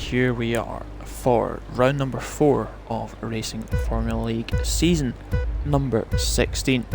here we are for round number 4 of Racing Formula League season number 16,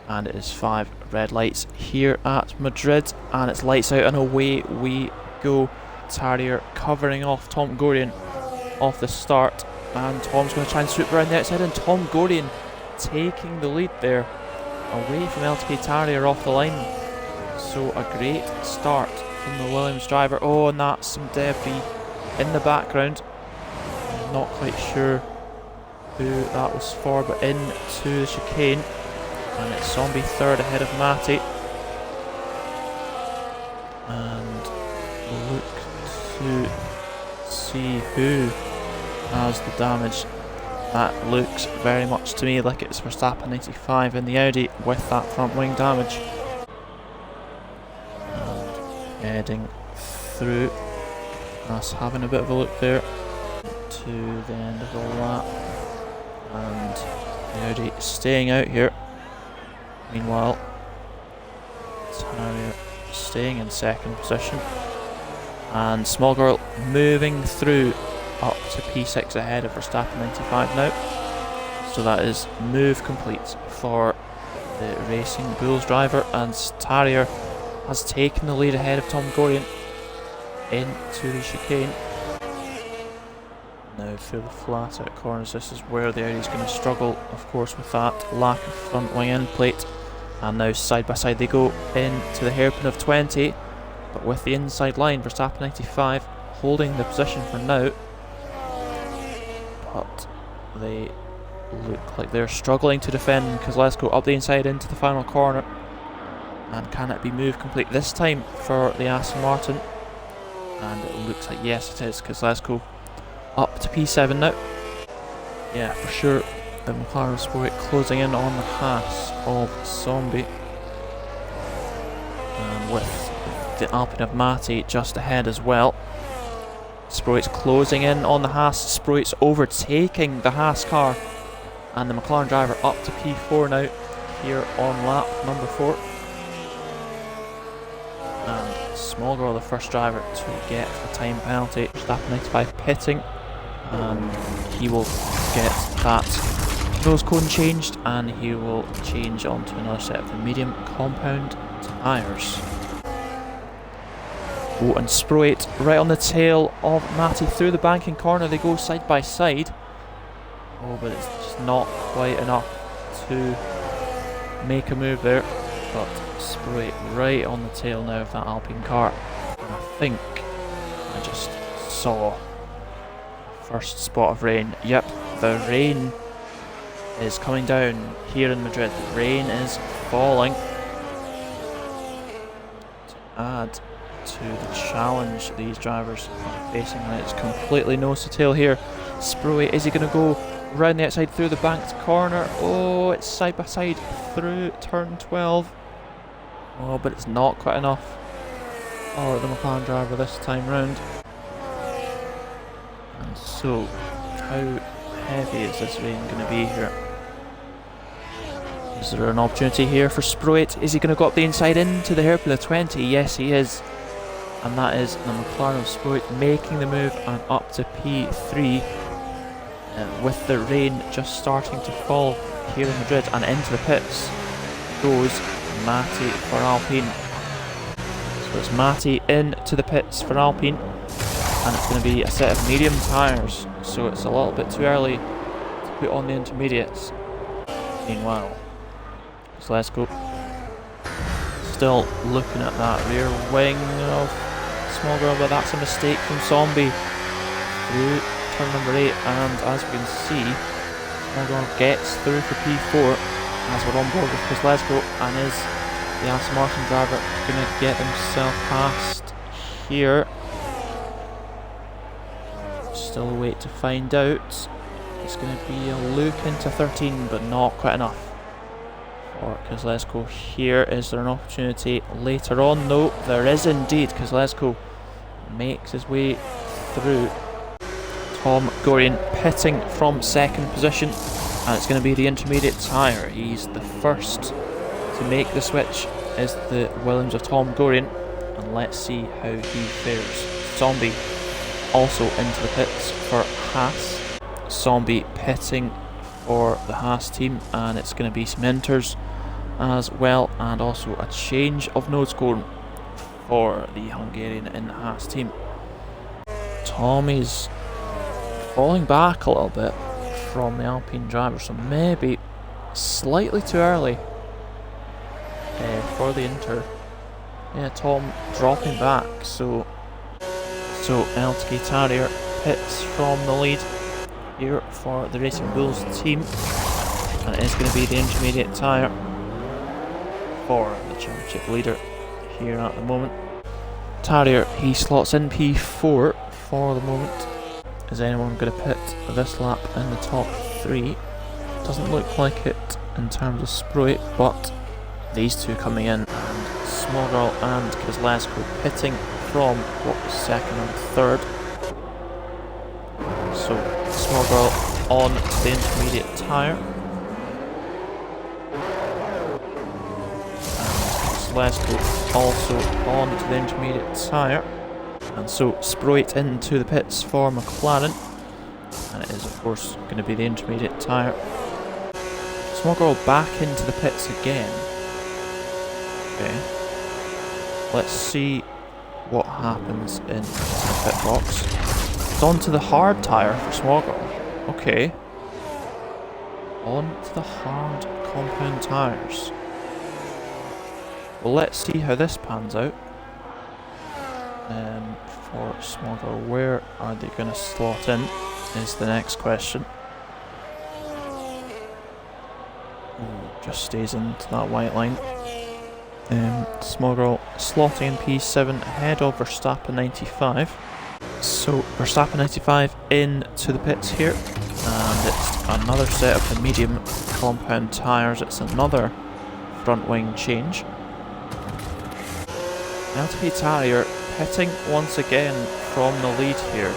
and it is 5 red lights here at Madrid, and it's lights out and away we go. Tarrier covering off Tom Gorian off the start, and Tom's going to try and swoop around the outside, and Tom Gorian taking the lead there away from LTK Tarrier off the line. So a great start from the Williams driver. Oh, and that's some debris in the background. I'm not quite sure who that was for, but into the chicane, and it's Zombie third ahead of Matty. And look to see who has the damage. That looks very much to me like it's Verstappen 95 in the Audi with that front wing damage. And heading through, us having a bit of a look there to the end of the lap, and the Audi staying out here. Meanwhile, Tarrier staying in second position, and Small Girl moving through up to P6 ahead of Verstappen 95 now. So that is move complete for the Racing Bulls driver, and Tarrier has taken the lead ahead of Tom Gorian into the chicane. Now through the flat out corners, this is where the Audi is going to struggle, of course, with that lack of front wing end plate. And now side by side they go into the hairpin of 20, but with the inside line, Verstappen 95 holding the position for now. But they look like they're struggling to defend, because let's go up the inside into the final corner. And can it be move complete this time for the Aston Martin? And it looks like yes it is, because let's go up to P7 now. Yeah, for sure. The McLaren Sport closing in on the Haas of Zombie, and with the Alpine of Matty just ahead as well. Sproit's closing in on the Haas. Sproit's overtaking the Haas car, and the McLaren driver up to P4 now here on lap number 4. And Small Girl, the first driver to get a time penalty. Verstappen 95 pitting, and he will get that nose cone changed, and he will change onto another set of the medium compound tyres. Oh, and Sproit right on the tail of Matty through the banking corner. They go side by side. Oh, but it's just not quite enough to make a move there. But Sproit right on the tail now of that Alpine car. And I think I just saw first spot of rain. Yep, the rain is coming down here in Madrid. The rain is falling to add to the challenge these drivers are facing. And it's completely nose to tail here. Sproit, is he going to go round the outside through the banked corner? Oh, it's side by side through turn 12. Oh, but it's not quite enough for the McLaren driver this time round. And so, how heavy is this rain going to be here? Is there an opportunity here for Sproit? Is he going to go up the inside into the hairpin of 20? Yes, he is. And that is the McLaren of Sproit making the move and up to P3. With the rain just starting to fall here in Madrid, and into the pits goes Matty for Alpine. So it's Matty into the pits for Alpine, and it's going to be a set of medium tyres, so it's a little bit too early to put on the intermediates. Meanwhile, so let's go. Still looking at that rear wing of Small Girl, but that's a mistake from Zombie through turn number 8, and as we can see, Small Girl gets through for P4 as we're on board with Kozlezko, and is the Aston Martin driver going to get himself past here? Still a wait to find out. It's going to be a look into 13, but not quite enough for Kozlezko here. Is there an opportunity later on? No, there is indeed. Kozlezko makes his way through. Tom Gorian pitting from second position, and it's going to be the intermediate tyre. He's the first to make the switch, is the Williams of Tom Gorian, and let's see how he fares. Zombie also into the pits for Haas. Zombie pitting for the Haas team, and it's going to be some inters as well, and also a change of nose cone for the Hungarian in the Haas team. Tommy's falling back a little bit from the Alpine driver, so maybe slightly too early for the inter. Yeah, Tom dropping back, so LTK Terrier pits from the lead here for the Racing Bulls team, and it is going to be the intermediate tyre for the championship leader here at the moment. Terrier, he slots in P4 for the moment. Is anyone going to pit this lap in the top 3? Doesn't look like it in terms of Sproit, but these two coming in, and Smallgirl and Kozlowski pitting from what was second and third. So Smallgirl on to the intermediate tyre, and Kozlowski also on to the intermediate tyre, and so Sproit into the pits for McLaren, and it is of course going to be the intermediate tyre. Smallgirl back into the pits again. Okay, let's see what happens in the pit box. It's on to the hard tyre for Smallgirl. Okay, on to the hard compound tyres. Well, let's see how this pans out. For Smallgirl, where are they going to slot in is the next question. Ooh, just stays into that white line. Smallgirl slotting in P7 ahead of Verstappen 95. So Verstappen 95 into the pits here, and it's another set of the medium compound tyres. It's another front wing change. LTP Terrier pitting once again from the lead here.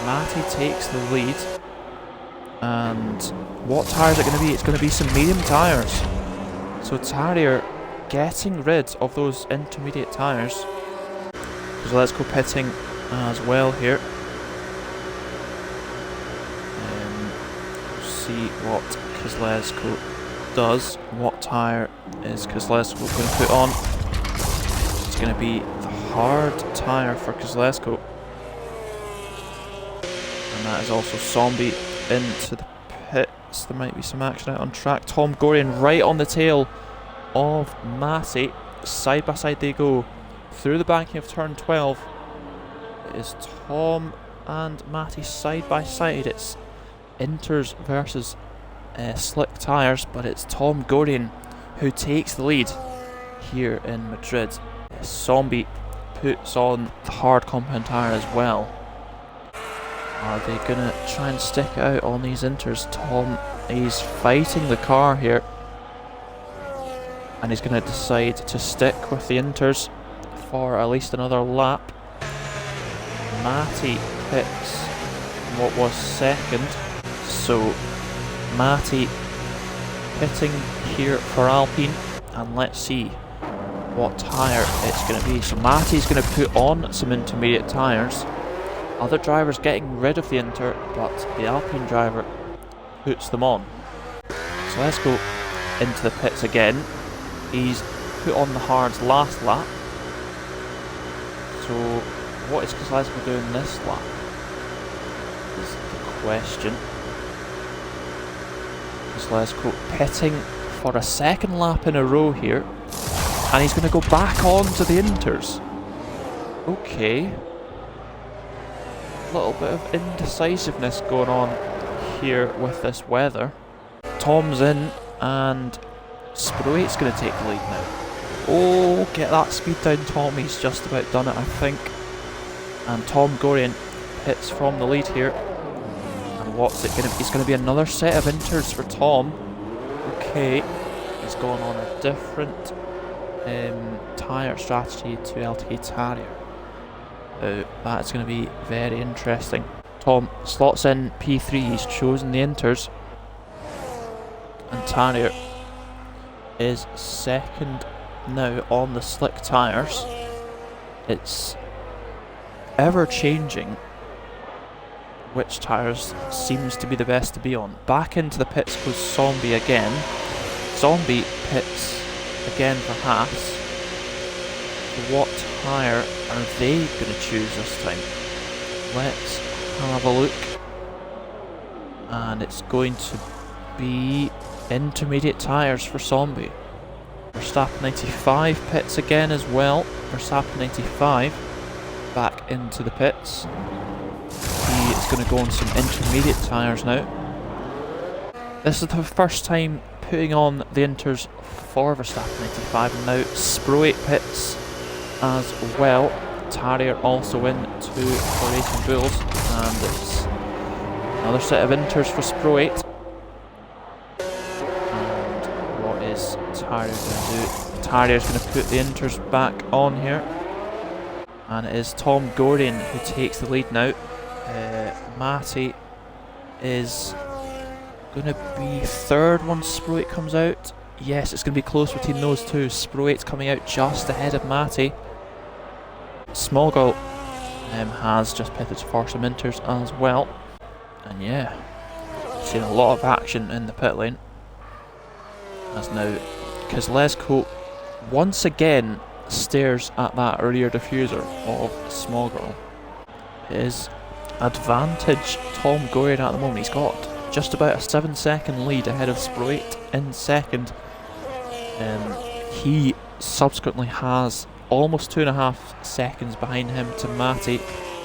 Matty takes the lead, and what tyres are it going to be? It's going to be some medium tyres. So Terrier getting rid of those intermediate tyres. So let's go pitting as well here. See what Kozlowski does. What tyre is Kozlowski going to put on? It's going to be the hard tyre for Kozlowski. And that is also Zombie into the pits. There might be some action out on track. Tom Gorian right on the tail of Matty. Side by side they go through the banking of turn 12. It is Tom and Matty side by side. It's inters versus slick tyres, but it's Tom Gorian who takes the lead here in Madrid. Zombie puts on the hard compound tyre as well. Are they going to try and stick it out on these inters? Tom, he's fighting the car here, and he's going to decide to stick with the inters for at least another lap. Matty pits what was second, so Matty pitting here for Alpine, and let's see what tyre it's going to be. So Matty's going to put on some intermediate tyres. Other drivers getting rid of the inter, but the Alpine driver puts them on. So let's go into the pits again. He's put on the hards last lap. So what is Kozlowski doing this lap is the question. Kozlowski pitting for a second lap in a row here, and he's going to go back on to the inters. Okay. A little bit of indecisiveness going on here with this weather. Tom's in, and Sproit's going to take the lead now. Oh, get that speed down, Tom. He's just about done it, I think. And Tom Gorian pits from the lead here. And what's it going to be? It's going to be another set of inters for Tom. Okay, he's gone on a different tyre strategy to LTK Terrier. That's going to be very interesting. Tom slots in P3, he's chosen the inters, and Terrier is second now on the slick tyres. It's ever changing which tyres seems to be the best to be on. Back into the pits goes Zombie again. Zombie pits again for Haas. What tyre are they going to choose this time? Let's have a look. And it's going to be intermediate tyres for Zombie. Verstappen 95 pits again as well. Verstappen 95 back into the pits. He is going to go on some intermediate tyres now. This is the first time putting on the inters for Verstappen 95, and now Sproat pits as well. Tarrier also in too for Racing Bulls, and it's another set of inters for Sproat. And what is Tarrier going to do? Tarrier's going to put the inters back on here, and it is Tom Gordon who takes the lead now. Matty is going to be third once Sproat comes out. Yes, it's going to be close between those two. Sproat's coming out just ahead of Matty. Smallgirl has just pitted for some inters as well. And yeah, seen a lot of action in the pit lane. As now Kozlezko once again stares at that rear diffuser of Smallgirl. His advantage Tom Gordon at the moment. He's got just about a 7-second lead ahead of Sproat in second. He subsequently has almost 2.5 seconds behind him to Matty,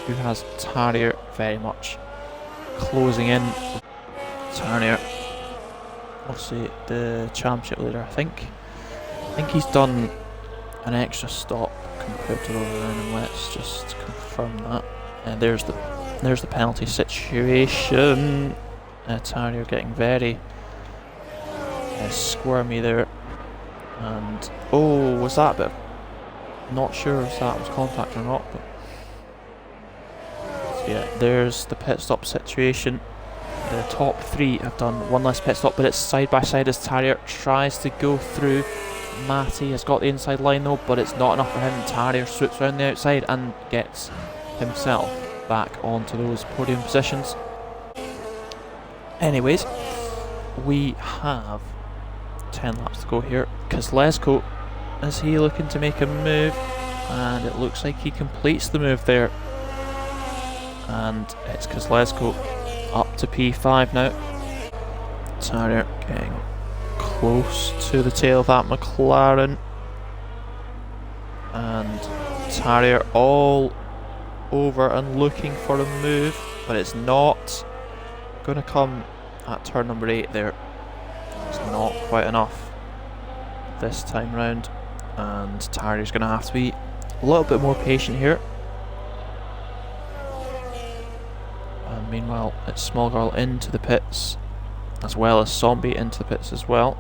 who has Tarrier very much closing in. Tarrier, obviously the championship leader, I think he's done an extra stop compared to the other round, and let's just confirm that. And there's the penalty situation. Tarrier getting very squirmy there, and oh, was that a bit? Not sure if that was contact or not, but so yeah, there's the pit stop situation. The top three have done one less pit stop, but it's side by side as Tarrier tries to go through. Matty has got the inside line though, but it's not enough for him. Tarrier swoops around the outside and gets himself back onto those podium positions. Anyways, we have 10 laps to go here. Kozlezko, is he looking to make a move? And it looks like he completes the move there. And it's Kozlezko up to P5 now. Tarrier getting close to the tail of that McLaren. And Tarrier all over and looking for a move, but it's not going to come at turn number 8 there. It's not quite enough this time round, and Tarrier's going to have to be a little bit more patient here. And meanwhile, it's Smallgirl into the pits, as well as Zombie into the pits as well.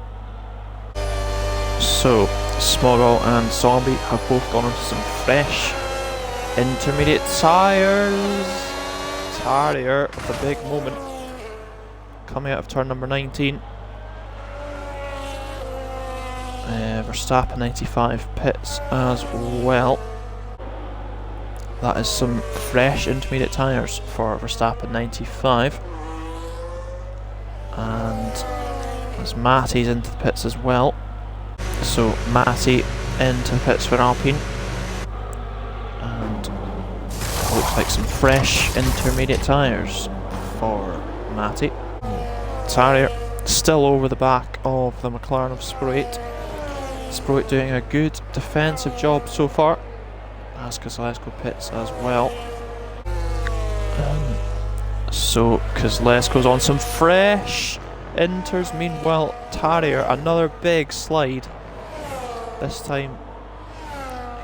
So Smallgirl and Zombie have both gone into some fresh intermediate tyres. Tarrier with a big moment coming out of turn number 19. Verstappen 95 pits as well. That is some fresh intermediate tyres for Verstappen 95. And as Matty's into the pits as well. So Matty into the pits for Alpine. And looks like some fresh intermediate tyres for Matty. Tarrier still over the back of the McLaren of Sproat. Sproat doing a good defensive job so far, as Kozlezko pits as well. So Kozlezko's on some fresh inters. Meanwhile, Tarrier, another big slide. This time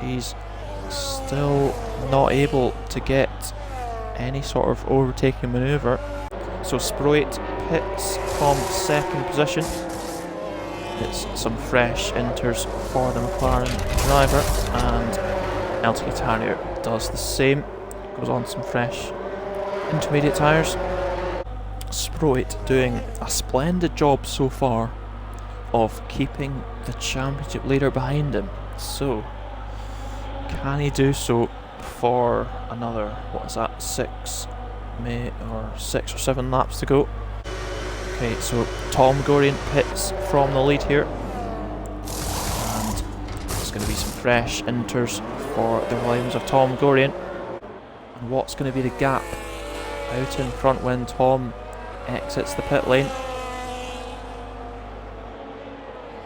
he's still not able to get any sort of overtaking manoeuvre. So Sproat pits from second position. It's some fresh inters for the McLaren driver, and LT Tarrier does the same. Goes on some fresh intermediate tyres. Sproat doing a splendid job so far of keeping the championship leader behind him. So can he do so for another, what is that, 6 or 6 or 7 laps to go. Okay, so Tom Gorian pits from the lead here. And there's going to be some fresh enters for the Williams of Tom Gorian. And what's going to be the gap out in front when Tom exits the pit lane?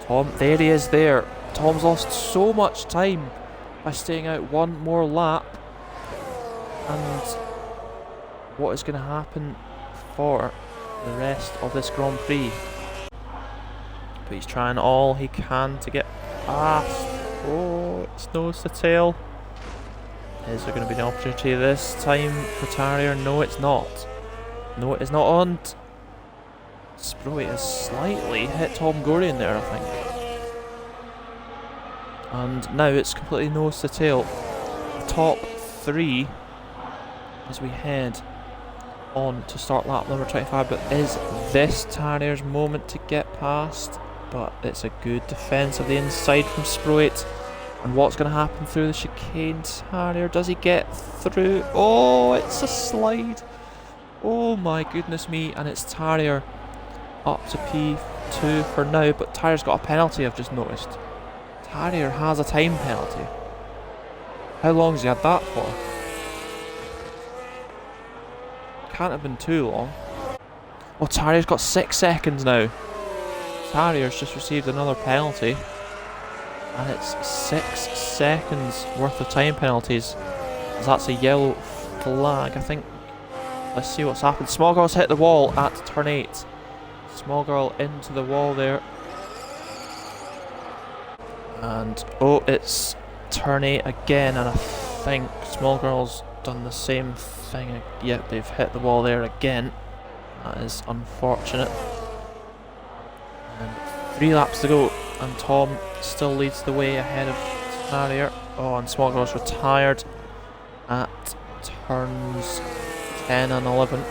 Tom, there he is there. Tom's lost so much time by staying out one more lap. And what is going to happen for the rest of this Grand Prix? But he's trying all he can to get past. Oh, it's nose to tail. Is there going to be an opportunity this time for Tarrier? No, it's not. No, it is not on. Sproit has slightly hit Tom Gorian there, I think. And now it's completely nose to tail. Top 3 as we head on to start lap number 25. But is this Tarrier's moment to get past? But it's a good defence of the inside from Sproit. And what's going to happen through the chicane? Tarrier, does he get through? Oh, it's a slide. Oh my goodness me. And it's Tarrier up to P2 for now. But Tarrier's got a penalty, I've just noticed. Tarrier has a time penalty. How long has he had that for? Can't have been too long. Oh, Tarrier's got 6 seconds now. Tarrier's just received another penalty. And it's 6 seconds worth of time penalties. As that's a yellow flag, I think. Let's see what's happened. Smallgirl's hit the wall at turn 8. Smallgirl into the wall there. And oh, it's turn 8 again, and I think Smallgirl's done the same thing. Yep, they've hit the wall there again. That is unfortunate. And 3 laps to go, and Tom still leads the way ahead of Tarrier. Oh, and Smallgirl's retired at turns 10 and 11.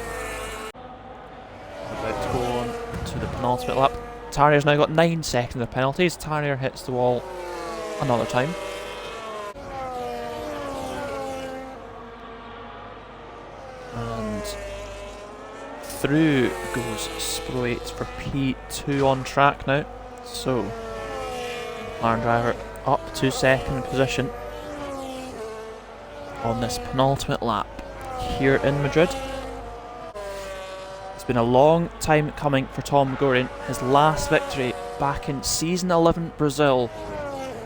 About to go on to the penultimate lap. Tarrier's now got 9 seconds of penalties. Tarrier hits the wall another time. And through goes Sproit for P2 on track now. So, McLaren driver up to second position on this penultimate lap here in Madrid. It's been a long time coming for Tom Gorian. His last victory back in season 11 Brazil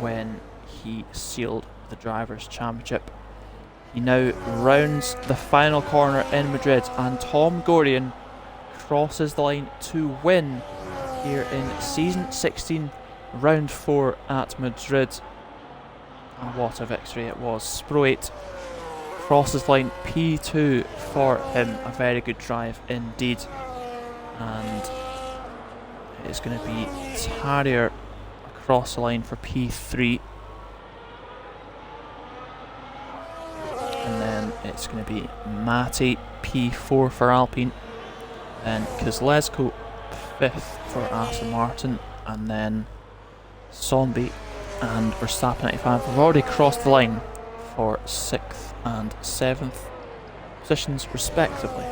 when he sealed the Drivers' Championship. He now rounds the final corner in Madrid, and Tom Gorian crosses the line to win here in season 16 round 4 at Madrid. And what a victory it was. Sproit crosses the line, P2 for him. A very good drive indeed. And it's going to be Tarrier across the line for P3. And then it's going to be Matti, P4 for Alpine. Then Kozlezko, 5th for Aston Martin. And then Zombie and Verstappen 95 have already crossed the line for 6th and 7th positions respectively.